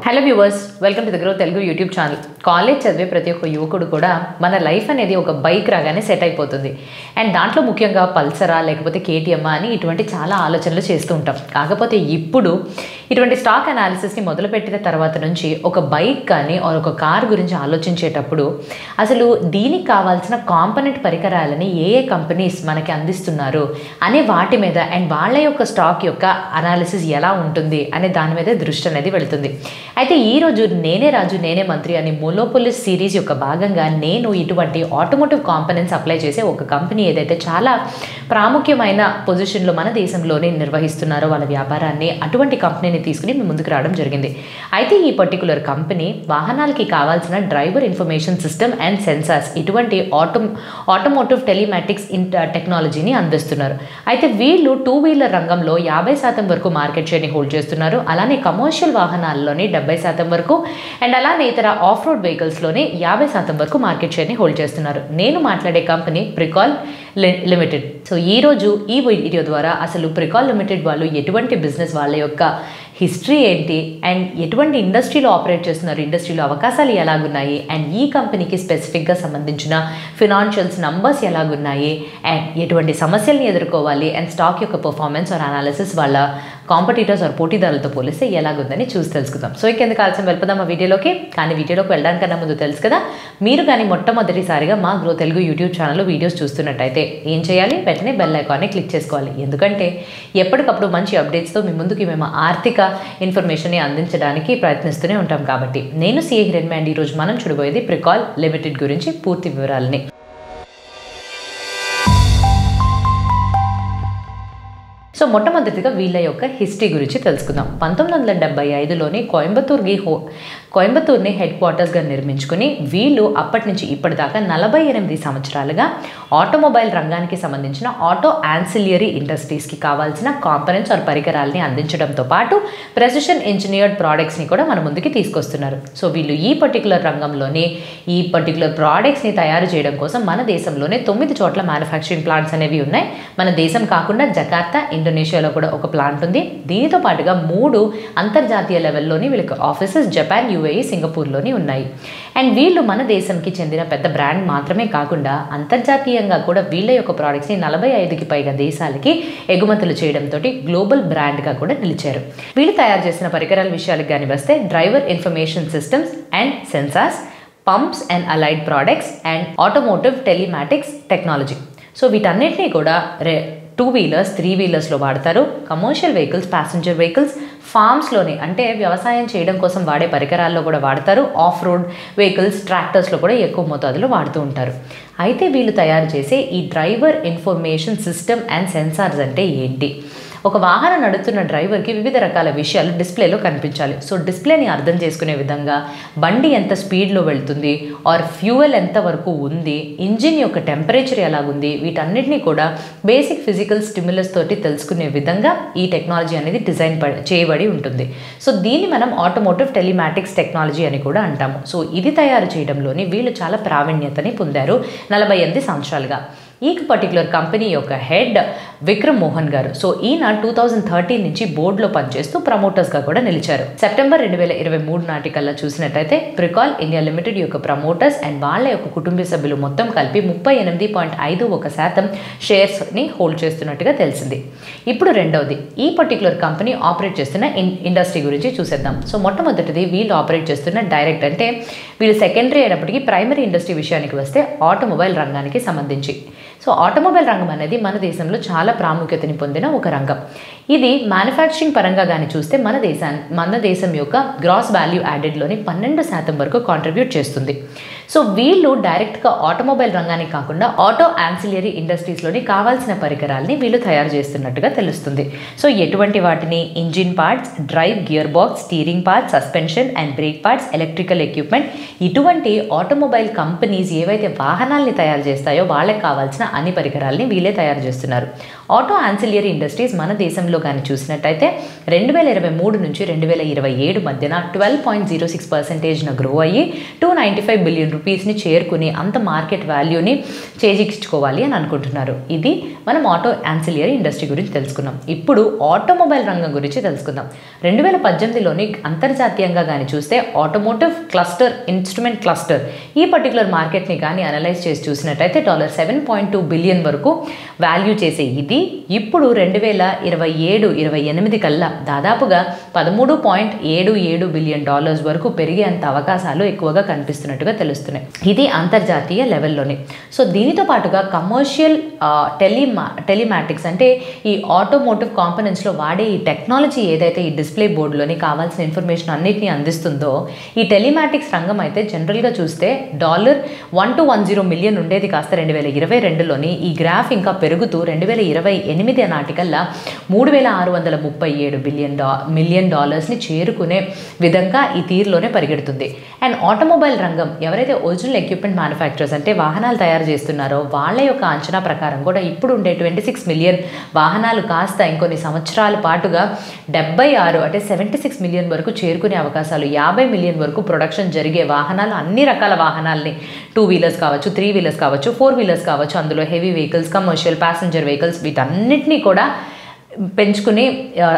Hello viewers, welcome to the grow Telugu YouTube channel. College చదివే ప్రతి ఒక్క యువకుడు కూడా మన లైఫ్ అనేది ఒక బైక్ రాగానే సెట్ అయిపోతుంది. అండ్ దాంట్లో ముఖ్యంగా పల్సరా లేకపోతే కేటీఎమ్మా అని ఇటువంటి చాలా ఆలోచనలు చేస్తూ ఉంటాం. కాకపోతే ఇప్పుడు ఇటువంటి స్టాక్ అనాలిసిస్ని మొదలుపెట్టిన తర్వాత నుంచి ఒక బైక్ కానీ ఒక కార్ గురించి ఆలోచించేటప్పుడు అసలు దీనికి కావాల్సిన కాంపోనెంట్ పరికరాలని ఏ కంపెనీస్ మనకి అందిస్తున్నారు అనే వాటి మీద అండ్ వాళ్ళ యొక్క స్టాక్ యొక్క అనాలిసిస్ ఎలా ఉంటుంది అనే దాని మీద దృష్టి అనేది వెళుతుంది. అయితే ఈరోజు నేనే రాజు నేనే మంత్రి అని మోనోపోలిస్ సిరీస్ యొక్క భాగంగా నేను ఇటువంటి ఆటోమోటివ్ కాంపోనెంట్స్ అప్లై చేసే ఒక కంపెనీ ఏదైతే చాలా ప్రాముఖ్యమైన పొజిషన్లో మన దేశంలోనే నిర్వహిస్తున్నారో వాళ్ళ వ్యాపారాన్ని, అటువంటి కంపెనీని తీసుకుని మేము ముందుకు రావడం జరిగింది. అయితే ఈ పర్టికులర్ కంపెనీ వాహనాలకి కావాల్సిన driver information system and sensors ఇటువంటి ఆటోమోటివ్ టెలిమాటిక్స్ టెక్నాలజీని అందిస్తున్నారు. అయితే వీళ్ళు 2 వీలర్ రంగంలో 50% వరకు మార్కెట్ షేర్ని హోల్డ్ చేస్తున్నారు. అలానే కమర్షియల్ వాహనాల్లోని 70% వరకు అండ్ అలానే ఇతర ఆఫ్ రోడ్ వెహికల్స్లోనే 50% వరకు మార్కెట్ షేర్ని హోల్డ్ చేస్తున్నారు. నేను మాట్లాడే కంపెనీ ప్రికాల్ లిమిటెడ్. సో ఈరోజు ఈ వీడియో ద్వారా అసలు ప్రికాల్ లిమిటెడ్ వాళ్ళు ఎటువంటి బిజినెస్, వాళ్ళ యొక్క హిస్టరీ ఏంటి అండ్ ఎటువంటి ఇండస్ట్రీలో ఆపరేట్ చేస్తున్నారు, ఇండస్ట్రీలో అవకాశాలు ఎలాగున్నాయి అండ్ ఈ కంపెనీకి స్పెసిఫిక్గా సంబంధించిన ఫినాన్షియల్స్ నంబర్స్ ఎలాగున్నాయి అండ్ ఎటువంటి సమస్యల్ని ఎదుర్కోవాలి అండ్ స్టాక్ యొక్క పర్ఫార్మెన్స్ ఆర్ అనాలిసిస్ వాళ్ళ కాంపిటీటర్స్ ఆర్ పోటీదారులతో పోలిస్తే ఎలాగుందని చూసి తెలుసుకుందాం. సో ఎందుకు ఆలస్యం వెళ్ళిపోదాం ఆ వీడియోలోకి. కానీ వీడియోలోకి వెళ్ళడానికన్నా ముందు తెలుసు కదా, మీరు కానీ మొట్టమొదటిసారిగా మా గ్రో తెలుగు యూట్యూబ్ ఛానల్లో వీడియోస్ చూస్తున్నట్టయితే ఏం చేయాలి, వెంటనే బెల్ ఐకాన్ని క్లిక్ చేసుకోవాలి. ఎందుకంటే ఎప్పటికప్పుడు మంచి అప్డేట్స్తో మీ ముందుకి మేము ఆర్థిక ఇన్ఫర్మేషన్ని అందించడానికి ప్రయత్నిస్తూనే ఉంటాం. కాబట్టి నేను సిఏ హిరణ్య అండ్ ఈరోజు మనం చూడబోయేది ప్రికాల్ లిమిటెడ్ గురించి పూర్తి వివరాలని. సో మొట్టమొదటిగా వీళ్ళ యొక్క హిస్టరీ గురించి తెలుసుకుందాం. 1975లోని కోయంబత్తూర్ని హెడ్ క్వార్టర్స్గా నిర్మించుకుని వీళ్ళు అప్పటి నుంచి ఇప్పటిదాకా 48 సంవత్సరాలుగా ఆటోమొబైల్ రంగానికి సంబంధించిన ఆటో యాన్సిలియరీ ఇండస్ట్రీస్కి కావాల్సిన కాంపోనెంట్స్ ఆర్ పరికరాలని అందించడంతో పాటు ప్రెసిషన్ ఇంజనీర్డ్ ప్రోడక్ట్స్ని కూడా మన ముందుకి తీసుకొస్తున్నారు. సో వీళ్ళు ఈ పర్టికులర్ రంగంలోని ఈ పర్టికులర్ ప్రోడక్ట్స్ని తయారు చేయడం కోసం మన దేశంలోనే 9 చోట్ల మ్యానుఫ్యాక్చరింగ్ ప్లాంట్స్ అనేవి ఉన్నాయి. మన దేశం కాకుండా జకార్తా, ఇండోనేషియాలో కూడా ఒక ప్లాంట్ ఉంది. దీనితో పాటుగా 3 అంతర్జాతీయ లెవెల్లోని వీళ్ళకి ఆఫీసెస్ జపాన్, యుఏఈ, సింగపూర్లోని ఉన్నాయి. అండ్ వీళ్ళు మన దేశంకి చెందిన పెద్ద బ్రాండ్ మాత్రమే కాకుండా అంతర్జాతీయంగా కూడా వీళ్ళ యొక్క ప్రోడక్ట్స్ని 45కి పైగా దేశాలకి ఎగుమతులు చేయడంతో గ్లోబల్ బ్రాండ్గా కూడా నిలిచారు. వీళ్ళు తయారు చేసిన పరికరాల విషయాలకు కానీ వస్తే driver information systems and sensors, pumps and allied products and automotive telematics technology. So వీటన్నిటినీ కూడా 2 వీలర్స్, 3 వీలర్స్లో వాడతారు. కమర్షియల్ వెహికల్స్, ప్యాసింజర్ వెహికల్స్, ఫార్మ్స్లోని అంటే వ్యవసాయం చేయడం కోసం వాడే పరికరాల్లో కూడా వాడతారు. ఆఫ్ రోడ్ వెహికల్స్, ట్రాక్టర్స్లో కూడా ఎక్కువ మోతాదులో వాడుతూ ఉంటారు. అయితే వీళ్ళు తయారు చేసే ఈ driver information system and sensors అంటే ఏంటి? ఒక వాహనం నడుపుతున్న డ్రైవర్కి వివిధ రకాల విషయాలు డిస్ప్లేలో కనిపించాలి. సో డిస్ప్లేని అర్థం చేసుకునే విధంగా బండి ఎంత స్పీడ్లో వెళ్తుంది ఆర్ ఫ్యూయల్ ఎంత వరకు ఉంది, ఇంజిన్ యొక్క టెంపరేచర్ ఎలాగుంది, వీటన్నిటినీ కూడా బేసిక్ ఫిజికల్ స్టిమ్యులస్ తోటి తెలుసుకునే విధంగా ఈ టెక్నాలజీ అనేది డిజైన్ చేయబడి ఉంటుంది. సో దీన్ని మనం ఆటోమోటివ్ టెలిమాటిక్స్ టెక్నాలజీ అని కూడా అంటాము. సో ఇది తయారు చేయడంలోని వీళ్ళు చాలా ప్రావీణ్యతని పొందారు 48 సంవత్సరాలుగా. ఈ పర్టికులర్ కంపెనీ యొక్క హెడ్ విక్రమ్ మోహన్ గారు. సో ఈయన 2013 నుంచి బోర్డులో పనిచేస్తూ ప్రమోటర్స్గా కూడా నిలిచారు. సెప్టెంబర్ 2023 నాటికల్లా చూసినట్టయితే ప్రికాల్ ఇండియా లిమిటెడ్ యొక్క ప్రమోటర్స్ అండ్ వాళ్ళ యొక్క కుటుంబ సభ్యులు మొత్తం కలిపి 38.51% షేర్స్ని హోల్డ్ చేస్తున్నట్టుగా తెలిసింది. ఇప్పుడు రెండవది, ఈ పర్టికులర్ కంపెనీ ఆపరేట్ చేస్తున్న ఇండస్ట్రీ గురించి చూసేద్దాం. సో మొట్టమొదటిది వీళ్ళు ఆపరేట్ చేస్తున్న డైరెక్ట్ అంటే వీళ్ళు సెకండరీ అయినప్పటికీ ప్రైమరీ ఇండస్ట్రీ విషయానికి వస్తే ఆటోమొబైల్ రంగానికి సంబంధించి. సో ఆటోమొబైల్ రంగం అనేది మన దేశంలో చాలా ప్రాముఖ్యతని పొందిన ఒక రంగం. ఇది మ్యానుఫ్యాక్చరింగ్ పరంగా కానీ చూస్తే మన దేశం యొక్క గ్రాస్ వాల్యూ యాడెడ్లోని 12% వరకు కాంట్రిబ్యూట్ చేస్తుంది. సో వీళ్ళు డైరెక్ట్గా ఆటోమొబైల్ రంగానికి కాకుండా ఆటో యాన్సిలియరీ ఇండస్ట్రీస్లోని కావాల్సిన పరికరాలని వీళ్ళు తయారు చేస్తున్నట్టుగా తెలుస్తుంది. సో ఎటువంటి వాటిని? Engine parts, drive gear box, steering parts, suspension and break parts, electrical equipment, ఇటువంటి ఆటోమొబైల్ కంపెనీస్ ఏవైతే వాహనాల్ని తయారు చేస్తాయో వాళ్ళకి కావాల్సిన అన్ని పరికరాలని వీళ్ళే తయారు చేస్తున్నారు. ఆటో యాన్సిలియరీ ఇండస్ట్రీస్ మన దేశంలో కానీ చూసినట్టయితే 2023 నుంచి 2027 మధ్యన 12.06% గ్రో అయ్యి $295 బిలియన్ రూపీస్ని చేరుకుని అంత మార్కెట్ వాల్యూని చేజిక్కించుకోవాలి అని అనుకుంటున్నారు. ఇది మనం ఆటో యాన్సిలియరీ ఇండస్ట్రీ గురించి తెలుసుకున్నాం. ఇప్పుడు ఆటోమొబైల్ రంగం గురించి తెలుసుకుందాం. 2018లోని అంతర్జాతీయంగా కానీ చూస్తే ఆటోమోటివ్ క్లస్టర్, ఇన్స్ట్రుమెంట్ క్లస్టర్ ఈ పర్టికులర్ మార్కెట్ని కానీ అనలైజ్ చేసి చూసినట్టయితే $7.2 బిలియన్ వరకు వాల్యూ చేసే ఇది ఇప్పుడు 2027-28 కల్లా దాదాపుగా $13.77 బిలియన్ వరకు పెరిగేంత అవకాశాలు ఎక్కువగా కనిపిస్తున్నట్టుగా తెలుస్తున్నాయి. ఇది అంతర్జాతీయ లెవెల్లోనే. సో దీనితో పాటుగా కమర్షియల్ టెలిమాటిక్స్ అంటే ఈ ఆటోమోటివ్ కాంపోనెంట్స్లో వాడే ఈ టెక్నాలజీ ఏదైతే ఈ డిస్ప్లే బోర్డులోని కావాల్సిన ఇన్ఫర్మేషన్ అన్నిటిని అందిస్తుందో ఈ టెలిమాటిక్స్ రంగం అయితే జనరల్గా చూస్తే $1-110 మిలియన్ ఉండేది కాస్త 2022లోని ఈ గ్రాఫ్ ఇంకా పెరుగుతూ 2028 నాటికల్లా $3,637 మిలియన్ చేరుకునే విధంగా ఈ తీరులోనే పరిగెడుతుంది. అండ్ ఆటోమొబైల్ రంగం ఎవరైతే ఒరిజినల్ ఎక్విప్మెంట్ మ్యానుఫ్యాక్చరర్స్ అంటే వాహనాలు తయారు చేస్తున్నారో వాళ్ళ యొక్క అంచనా ప్రకారం కూడా ఇప్పుడు ఉండే 26 మిలియన్ వాహనాలు కాస్త ఇంకొన్ని సంవత్సరాల పాటుగా 76 అంటే 76 మిలియన్ వరకు చేరుకునే అవకాశాలు, 50 మిలియన్ వరకు ప్రొడక్షన్ జరిగే వాహనాలు, అన్ని రకాల వాహనాలని 2 వీలర్స్ కావచ్చు, 3 వీలర్స్ కావచ్చు, 4 వీలర్స్ కావచ్చు, అందులో heavy vehicles, commercial, passenger vehicles వీటన్నిటినీ కూడా పెంచుకుని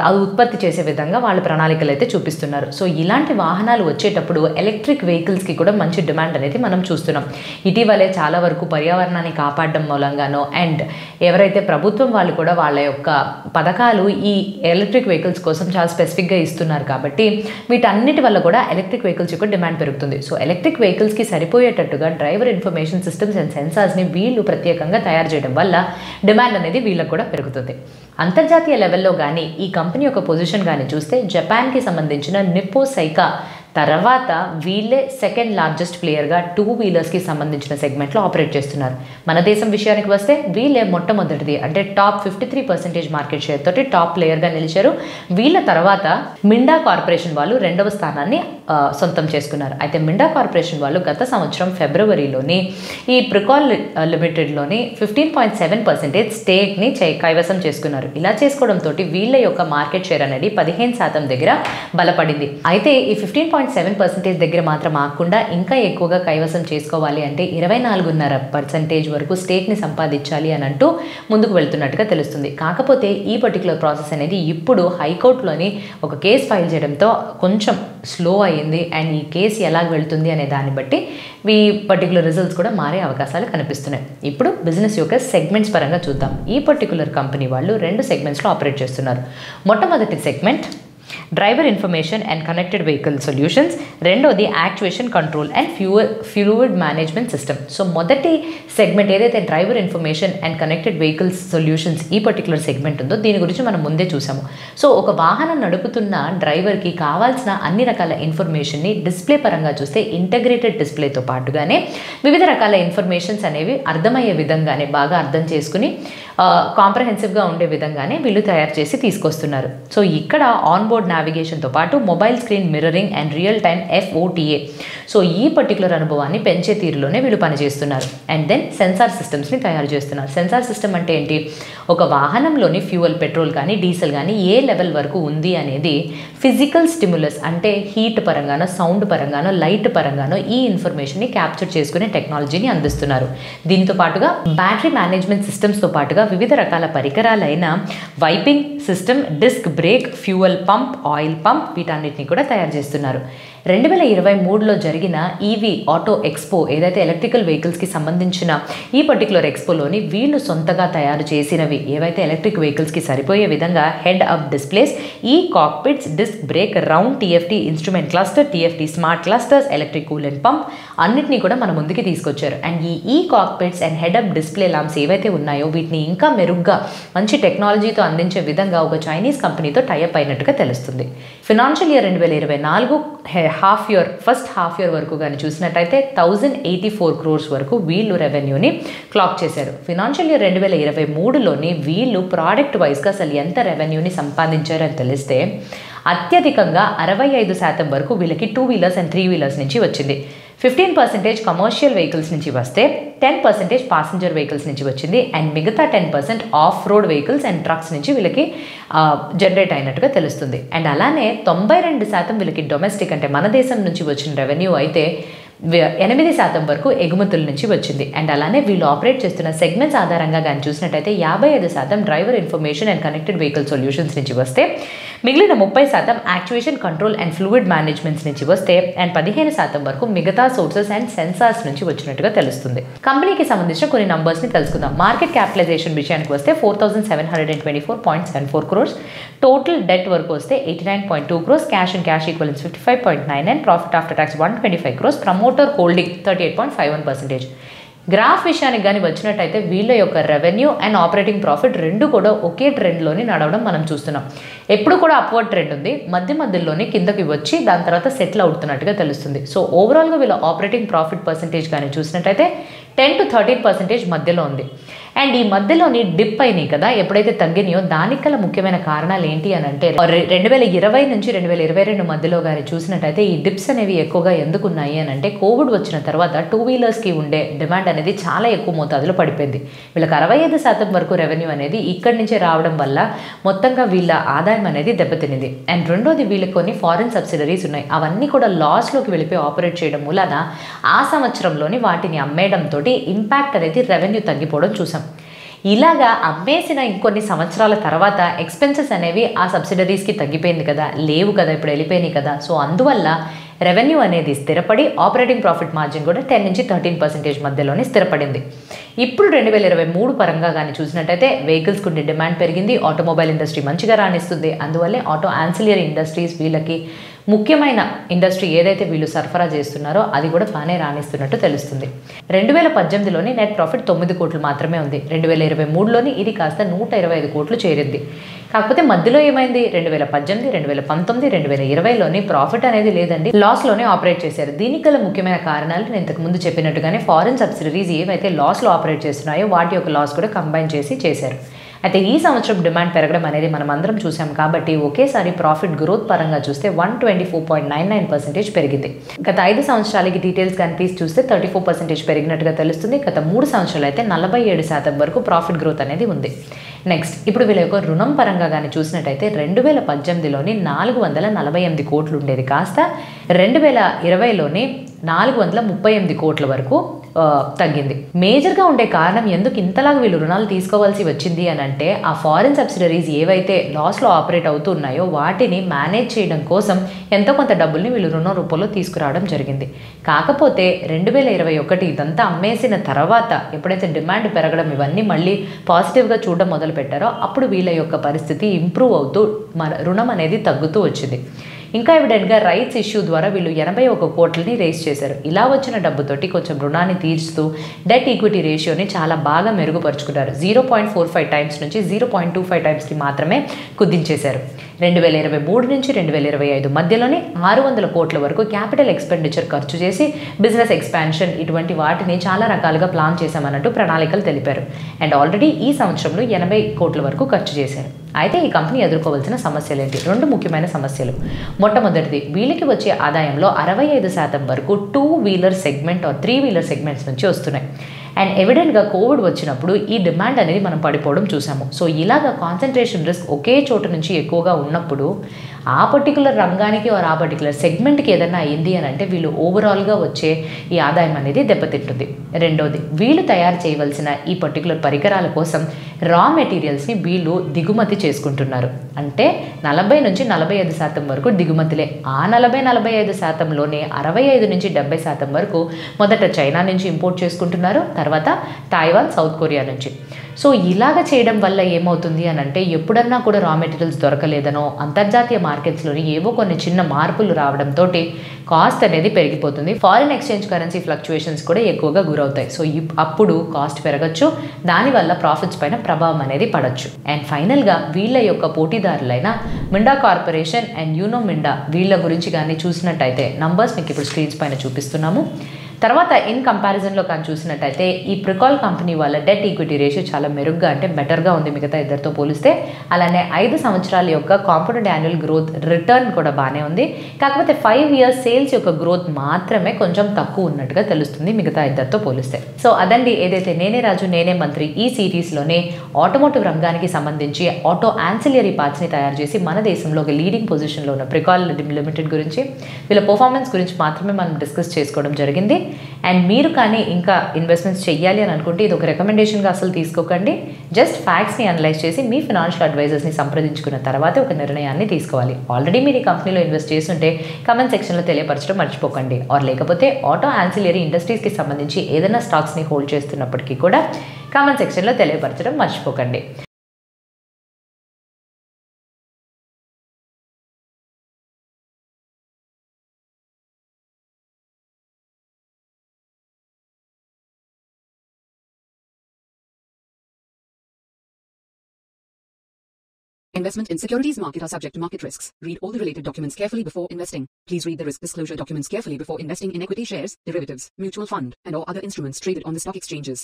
అది ఉత్పత్తి చేసే విధంగా వాళ్ళ ప్రణాళికలు అయితే చూపిస్తున్నారు. సో ఇలాంటి వాహనాలు వచ్చేటప్పుడు ఎలక్ట్రిక్ వెహికల్స్కి కూడా మంచి డిమాండ్ అనేది మనం చూస్తున్నాం. ఇటీవలే చాలా వరకు పర్యావరణాన్ని కాపాడడం మూలంగానో అండ్ ఎవరైతే ప్రభుత్వం వాళ్ళు కూడా వాళ్ళ యొక్క పథకాలు ఈ ఎలక్ట్రిక్ వెహికల్స్ కోసం చాలా స్పెసిఫిక్గా ఇస్తున్నారు కాబట్టి వీటన్నిటి వల్ల కూడా ఎలక్ట్రిక్ వెహికల్స్ యొక్క డిమాండ్ పెరుగుతుంది. సో ఎలక్ట్రిక్ వెహికల్స్కి సరిపోయేటట్టుగా డ్రైవర్ ఇన్ఫర్మేషన్ సిస్టమ్స్ అండ్ సెన్సార్స్ని వీళ్ళు ప్రత్యేకంగా తయారు చేయడం వల్ల డిమాండ్ అనేది వీళ్ళకు కూడా పెరుగుతుంది. అంతర్జాతీయ లెవెల్లో కానీ ఈ కంపెనీ యొక్క పొజిషన్ కానీ చూస్తే జపాన్కి సంబంధించిన నిప్పో సైకా తర్వాత వీళ్ళే సెకండ్ లార్జెస్ట్ ప్లేయర్గా 2 వీలర్స్కి సంబంధించిన సెగ్మెంట్లో ఆపరేట్ చేస్తున్నారు. మన దేశం విషయానికి వస్తే వీళ్ళే మొట్టమొదటిది అంటే టాప్ 53% మార్కెట్ షేర్ తోటి టాప్ ప్లేయర్గా నిలిచారు. వీళ్ళ తర్వాత మిండా కార్పొరేషన్ వాళ్ళు 2వ స్థానాన్ని సొంతం చేసుకున్నారు. అయితే మిండా కార్పొరేషన్ వాళ్ళు గత సంవత్సరం ఫిబ్రవరిలోని ఈ ప్రికాల్ లిమిటెడ్లోని 15.7% స్టేక్ని కైవసం చేసుకున్నారు. ఇలా చేసుకోవడంతో వీళ్ళ యొక్క మార్కెట్ షేర్ అనేది 15% దగ్గర బలపడింది. అయితే ఈ 15.7% దగ్గర మాత్రం ఆగకుండా ఇంకా ఎక్కువగా కైవసం చేసుకోవాలి అంటే 24.5% వరకు స్టేక్ని సంపాదించాలి అని అంటూ ముందుకు వెళ్తున్నట్టుగా తెలుస్తుంది. కాకపోతే ఈ పర్టికులర్ ప్రాసెస్ అనేది ఇప్పుడు హైకోర్టులోని ఒక కేసు ఫైల్ చేయడంతో కొంచెం స్లో అయ్యింది. అండ్ ఈ కేసు ఎలా వెళ్తుంది అనే దాన్ని బట్టి ఈ పర్టికులర్ రిజల్ట్స్ కూడా మారే అవకాశాలు కనిపిస్తున్నాయి. ఇప్పుడు బిజినెస్ యొక్క సెగ్మెంట్స్ పరంగా చూద్దాం. ఈ పర్టికులర్ కంపెనీ వాళ్ళు 2 సెగ్మెంట్స్లో ఆపరేట్ చేస్తున్నారు. మొట్టమొదటి segment driver information and connected vehicle solutions, రెండోది actuation control and fluid management system. So మొదటి సెగ్మెంట్ ఏదైతే driver information and connected vehicles solutions ఈ పర్టికులర్ సెగ్మెంట్ ఉందో దీని గురించి మనం ముందే చూసాము. సో ఒక వాహనం నడుపుతున్న డ్రైవర్కి కావాల్సిన అన్ని రకాల ఇన్ఫర్మేషన్ని డిస్ప్లే పరంగా చూస్తే ఇంటగ్రేటెడ్ డిస్ప్లేతో పాటుగానే వివిధ రకాల ఇన్ఫర్మేషన్స్ అనేవి అర్థమయ్యే విధంగానే బాగా అర్థం చేసుకుని కాంప్రహెన్సివ్గా ఉండే విధంగానే వీళ్ళు తయారు చేసి తీసుకొస్తున్నారు. సో ఇక్కడ ఆన్బోర్డ్ నావిగేషన్తో పాటు mobile screen mirroring and real time FOTA so ఈ పర్టికులర్ అనుభవాన్ని పెంచే తీరులోనే వీళ్ళు పనిచేస్తున్నారు. అండ్ దెన్ సెన్సార్ సిస్టమ్స్ని తయారు చేస్తున్నారు. సెన్సార్ సిస్టమ్ అంటే ఏంటి? ఒక వాహనంలోని ఫ్యూయల్, పెట్రోల్ కానీ డీజిల్ కానీ ఏ లెవెల్ వరకు ఉంది అనేది ఫిజికల్ స్టిమ్యులస్ అంటే హీట్ పరంగానో, సౌండ్ పరంగానో, లైట్ పరంగానో ఈ ఇన్ఫర్మేషన్ని క్యాప్చర్ చేసుకునే టెక్నాలజీని అందిస్తున్నారు. దీంతో పాటుగా బ్యాటరీ మేనేజ్మెంట్ సిస్టమ్స్తో పాటుగా వివిధ రకాల పరికరాలైన wiping system, disc brake, fuel pump, oil pump వీటన్నిటిని కూడా తయారు చేస్తున్నారు. 2023లో జరిగిన ఈవీ ఆటో ఎక్స్పో ఏదైతే ఎలక్ట్రికల్ వెహికల్స్కి సంబంధించిన ఈ పర్టికులర్ ఎక్స్పోలోని వీళ్ళు సొంతగా తయారు చేసినవి ఏవైతే ఎలక్ట్రిక్ వెహికల్స్కి సరిపోయే విధంగా హెడ్ అప్ డిస్ప్లేస్, ఈ cockpits, disc brake, round TFT instrument cluster, TFT smart clusters, electric coolant pump అన్నిటినీ కూడా మన ముందుకి తీసుకొచ్చారు. అండ్ ఈ cockpits and head up display lamps ఏవైతే ఉన్నాయో వీటిని ఇంకా మెరుగ్గా మంచి టెక్నాలజీతో అందించే విధంగా ఒక చైనీస్ కంపెనీతో టైఅప్ అయినట్టుగా తెలుస్తుంది. Financial year 2024 first half year వరకు కానీ చూసినట్టయితే 1084 crores వరకు వీళ్ళు రెవెన్యూని క్లాక్ చేశారు. ఫినాన్షియల్ ఇయర్ 2023లోని వీళ్ళు ప్రోడక్ట్ వైజ్గా అసలు ఎంత రెవెన్యూని సంపాదించారని తెలిస్తే అత్యధికంగా 65% వరకు వీళ్ళకి 2 వీలర్స్ అండ్ 3 వీలర్స్ నుంచి వచ్చింది. 15% కమర్షియల్ వెహికల్స్ నుంచి వస్తే 10% పాసెంజర్ వెహికల్స్ నుంచి వచ్చింది. అండ్ మిగతా 10% of road vehicles and trucks నుంచి వీళ్ళకి జనరేట్ అయినట్టుగా తెలుస్తుంది. అండ్ అలానే 92% వీళ్ళకి డొమెస్టిక్ అంటే మన దేశం నుంచి వచ్చిన రెవెన్యూ అయితే 8% వరకు ఎగుమతుల నుంచి వచ్చింది. అండ్ అలానే వీళ్ళు ఆపరేట్ చేస్తున్న సెగ్మెంట్స్ ఆధారంగా కానీ చూసినట్టయితే 55% driver information and connected vehicle solutions నుంచి వస్తే, మిగిలిన 30% యాక్చువేషన్ కంట్రోల్ అండ్ ఫ్లూయిడ్ మేనేజ్మెంట్స్ నుంచి వస్తే, అండ్ 15% వరకు మిగతా సోర్సెస్ అండ్ సెన్సార్స్ నుంచి వచ్చినట్టుగా తెలుస్తుంది. కంపెనీకి సంబంధించిన కొన్ని నంబర్స్ని తెలుసుకుందాం. మార్కెట్ క్యాపిటలైజేషన్ విషయానికి వస్తే 4724.74 crores, టోటల్ డెట్ వరకు వస్తే 89.2 crores, cash and cash equivalents 55.99, profit after tax 125 crores, promoter holding 38.51%. Graph విషయానికి కానీ వచ్చినట్టయితే వీళ్ళ యొక్క రెవెన్యూ అండ్ ఆపరేటింగ్ ప్రాఫిట్ రెండు కూడా ఒకే ట్రెండ్లోని నడవడం మనం చూస్తున్నాం. ఎప్పుడు కూడా అప్వర్డ్ ట్రెండ్ ఉంది, మధ్యలోనే కిందకి వచ్చి దాని తర్వాత సెటిల్ అవుతున్నట్టుగా తెలుస్తుంది. సో ఓవరాల్గా వీళ్ళ ఆపరేటింగ్ ప్రాఫిట్ పర్సంటేజ్ కానీ చూసినట్టయితే 10 to 13% మధ్యలో ఉంది. అండ్ ఈ మధ్యలోని డిప్ అయినాయి కదా, ఎప్పుడైతే తగ్గినాయో దానికి గల ముఖ్యమైన కారణాలు ఏంటి అని అంటే 2020 నుంచి 2022 మధ్యలో కానీ చూసినట్టయితే ఈ డిప్స్ అనేవి ఎక్కువగా ఎందుకు ఉన్నాయి అని అంటే, కోవిడ్ వచ్చిన తర్వాత 2 వీలర్స్కి ఉండే డిమాండ్ అనేది చాలా ఎక్కువ మోతాదులో పడిపోయింది. వీళ్ళకి 65% వరకు రెవెన్యూ అనేది ఇక్కడి నుంచే రావడం వల్ల మొత్తంగా వీళ్ళ ఆదాయం అనేది దెబ్బతినింది. అండ్ రెండోది వీళ్ళకి కొన్ని ఫారిన్ సబ్సిడరీస్ ఉన్నాయి, అవన్నీ కూడా లాస్లోకి వెళ్ళిపోయి ఆపరేట్ చేయడం మూలాన ఆ సంవత్సరంలోని వాటిని అమ్మేయడంతో ఇంపాక్ట్ అనేది రెవెన్యూ తగ్గిపోవడం చూసాం. ఇలాగా అమ్మేసిన ఇంకొన్ని సంవత్సరాల తర్వాత ఎక్స్పెన్సెస్ అనేవి ఆ సబ్సిడరీస్కి తగ్గిపోయింది కదా, లేవు కదా, ఇప్పుడు వెళ్ళిపోయినాయి కదా. సో అందువల్ల రెవెన్యూ అనేది స్థిరపడి ఆపరేటింగ్ ప్రాఫిట్ మార్జిన్ కూడా 10 నుంచి 13% మధ్యలోనే స్థిరపడింది. ఇప్పుడు 2023 పరంగా కానీ చూసినట్టయితే వెహికల్స్కి ఉండే డిమాండ్ పెరిగింది, ఆటోమొబైల్ ఇండస్ట్రీ మంచిగా రాణిస్తుంది. అందువల్లే ఆటో యాన్సిలియరీ ఇండస్ట్రీస్ వీళ్ళకి ముఖ్యమైన ఇండస్ట్రీ ఏదైతే వీళ్ళు సరఫరా చేస్తున్నారో అది కూడా బాగానే రాణిస్తున్నట్టు తెలుస్తుంది. 2018లోని నెట్ ప్రాఫిట్ 9 కోట్లు మాత్రమే ఉంది. 2023లోని ఇది కాస్త 125 కోట్లు చేరింది. కాకపోతే మధ్యలో ఏమైంది, 2018, 2019, 2020లోని ప్రాఫిట్ అనేది లేదండి, లాస్లోనే ఆపరేట్ చేశారు. దీనికి గల ముఖ్యమైన కారణాలు నేను ఇంతకుముందు చెప్పినట్టుగానే ఫారిన్ సబ్సిడరీస్ ఏవైతే లాస్లో ఆపరేట్ చేస్తున్నాయో వాటి యొక్క లాస్ కూడా కంబైన్ చేసి చేశారు. అయితే ఈ సంవత్సరం డిమాండ్ పెరగడం అనేది మనం అందరం చూసాం కాబట్టి ఒకేసారి ప్రాఫిట్ గ్రోత్ పరంగా చూస్తే 124.99% పెరిగింది. గత 5 సంవత్సరాలకి డీటెయిల్స్ కానీ తీసి చూస్తే 34% పెరిగినట్టుగా తెలుస్తుంది. గత 3 సంవత్సరాలు అయితే 47% వరకు ప్రాఫిట్ గ్రోత్ అనేది ఉంది. నెక్స్ట్, ఇప్పుడు వీళ్ళ యొక్క రుణం పరంగా కానీ చూసినట్టయితే 2018లోని 448 కోట్లు ఉండేది కాస్త 2020లోని 438 కోట్ల వరకు తగ్గింది. మేజర్గా ఉండే కారణం ఎందుకు ఇంతలాగా వీళ్ళు రుణాలు తీసుకోవాల్సి వచ్చింది అని అంటే, ఆ ఫారిన్ సబ్సిడరీస్ ఏవైతే లాస్లో ఆపరేట్ అవుతున్నాయో వాటిని మేనేజ్ చేయడం కోసం ఎంతో కొంత డబ్బుల్ని వీళ్ళు రుణం రూపంలో తీసుకురావడం జరిగింది. కాకపోతే 2021 ఇదంతా అమ్మేసిన తర్వాత ఎప్పుడైతే డిమాండ్ పెరగడం ఇవన్నీ మళ్ళీ పాజిటివ్గా చూడడం మొదలు పెట్టారో అప్పుడు వీళ్ళ యొక్క పరిస్థితి ఇంప్రూవ్ అవుతూ రుణం అనేది తగ్గుతూ వచ్చింది. ఇంకా ఎవిడెంట్గా రైట్స్ ఇష్యూ ద్వారా వీళ్ళు 81 కోట్లని రేస్ చేశారు. ఇలా వచ్చిన డబ్బుతోటి కొంచెం రుణాన్ని తీర్చుతూ డెట్ ఈక్విటీ రేషియోని చాలా బాగా మెరుగుపరుచుకున్నారు. 0.45 టైమ్స్ నుంచి 0.25 టైమ్స్కి మాత్రమే కుదించేశారు. 2023 నుంచి 2025 మధ్యలోనే 600 కోట్ల వరకు క్యాపిటల్ ఎక్స్పెండిచర్ ఖర్చు చేసి బిజినెస్ ఎక్స్పాన్షన్ ఇటువంటి వాటిని చాలా రకాలుగా ప్లాన్ చేశామన్నట్టు ప్రణాళికలు తెలిపారు. అండ్ ఆల్రెడీ ఈ సంవత్సరంలో 80 కోట్ల వరకు ఖర్చు చేశారు. అయితే ఈ కంపెనీ ఎదుర్కోవాల్సిన సమస్యలు ఏంటి? 2 ముఖ్యమైన సమస్యలు. మొట్టమొదటిది, వీళ్ళకి వచ్చే ఆదాయంలో 65% వరకు 2 wheeler segment or 3 wheeler segments నుంచి వస్తున్నాయి. అండ్ ఎవిడెంట్గా కోవిడ్ వచ్చినప్పుడు ఈ డిమాండ్ అనేది మనం పడిపోవడం చూసాము. సో ఇలాగ కాన్సన్ట్రేషన్ రిస్క్ ఒకే చోటు నుంచి ఎక్కువగా ఉన్నప్పుడు ఆ పర్టికులర్ రంగానికి ఆ పర్టికులర్ సెగ్మెంట్కి ఏదైనా అయింది అని అంటే వీళ్ళు ఓవరాల్గా వచ్చే ఈ ఆదాయం అనేది దెబ్బతింటుంది. రెండోది, వీళ్ళు తయారు చేయవలసిన ఈ పర్టికులర్ పరికరాల కోసం రా మెటీరియల్స్ని వీళ్ళు దిగుమతి చేసుకుంటున్నారు. అంటే 40 నుంచి 45% వరకు దిగుమతులే. ఆ 40-45%లోనే 65 నుంచి 70% వరకు మొదట చైనా నుంచి ఇంపోర్ట్ చేసుకుంటున్నారు, తర్వాత తైవాన్, సౌత్ కొరియా నుంచి. సో ఇలాగ చేయడం వల్ల ఏమవుతుంది అని అంటే, ఎప్పుడన్నా కూడా రా మెటీరియల్స్ దొరకలేదనో అంతర్జాతీయ మార్కెట్స్లోని ఏవో కొన్ని చిన్న మార్పులు రావడంతో కాస్ట్ అనేది పెరిగిపోతుంది. ఫారిన్ ఎక్స్చేంజ్ కరెన్సీ ఫ్లక్చుయేషన్స్ కూడా ఎక్కువగా గురవుతాయి. సో అప్పుడు కాస్ట్ పెరగచ్చు, దానివల్ల ప్రాఫిట్స్ పైన ప్రభావం అనేది పడవచ్చు. అండ్ ఫైనల్గా వీళ్ళ యొక్క పోటీదారులైన మిండా కార్పొరేషన్ అండ్ యూనో మిండా వీళ్ళ గురించి కానీ చూసినట్టయితే నంబర్స్ మీకు ఇప్పుడు స్క్రీన్స్ పైన చూపిస్తున్నాము. తర్వాత ఇన్ కంపారిజన్లో కానీ చూసినట్టయితే ఈ ప్రికాల్ కంపెనీ వాళ్ళ డెట్ ఈక్విటీ రేషియో చాలా మెరుగ్గా అంటే బెటర్గా ఉంది మిగతా ఇద్దరితో పోలిస్తే. అలానే 5 సంవత్సరాల యొక్క కాంపౌండెడ్ యాన్యువల్ గ్రోత్ రిటర్న్ కూడా బాగానే ఉంది. కాకపోతే 5 ఇయర్స్ సేల్స్ యొక్క గ్రోత్ మాత్రమే కొంచెం తక్కువ ఉన్నట్టుగా తెలుస్తుంది మిగతా ఇద్దరితో పోలిస్తే. సో అదండి ఏదైతే నేనే రాజు నేనే మంత్రి ఈ సిరీస్లోనే ఆటోమోటివ్ రంగానికి సంబంధించి ఆటో యాన్సిలియరీ పార్ట్స్ని తయారు చేసి మన దేశంలో ఒక లీడింగ్ పొజిషన్లో ఉన్న ప్రికాల్ లిమిటెడ్ గురించి వీళ్ళ పర్ఫార్మెన్స్ గురించి మాత్రమే మనం డిస్కస్ చేసుకోవడం జరిగింది. అండ్ మీరు కానీ ఇంకా ఇన్వెస్ట్మెంట్స్ చెయ్యాలి అని అనుకుంటే ఇది ఒక రికమెండేషన్గా అసలు తీసుకోకండి. జస్ట్ ఫ్యాక్ట్స్ని అనలైజ్ చేసి మీ ఫినాన్షియల్ అడ్వైజర్స్ని సంప్రదించుకున్న తర్వాత ఒక నిర్ణయాన్ని తీసుకోవాలి. ఆల్రెడీ మీరు ఈ కంపెనీలో ఇన్వెస్ట్ చేస్తుంటే కమెంట్ సెక్షన్లో తెలియపరచడం మర్చిపోకండి. ఆర్ లేకపోతే ఆటో యాన్సిలియరీ ఇండస్ట్రీస్కి సంబంధించి ఏదైనా స్టాక్స్ని హోల్డ్ చేస్తున్నప్పటికీ కూడా కామెంట్ సెక్షన్లో తెలియపరచడం మర్చిపోకండి. Investment in securities market are subject to market risks. Read all the related documents carefully before investing. Please read the risk disclosure documents carefully before investing in equity shares, derivatives, mutual fund, and or other instruments traded on the stock exchanges.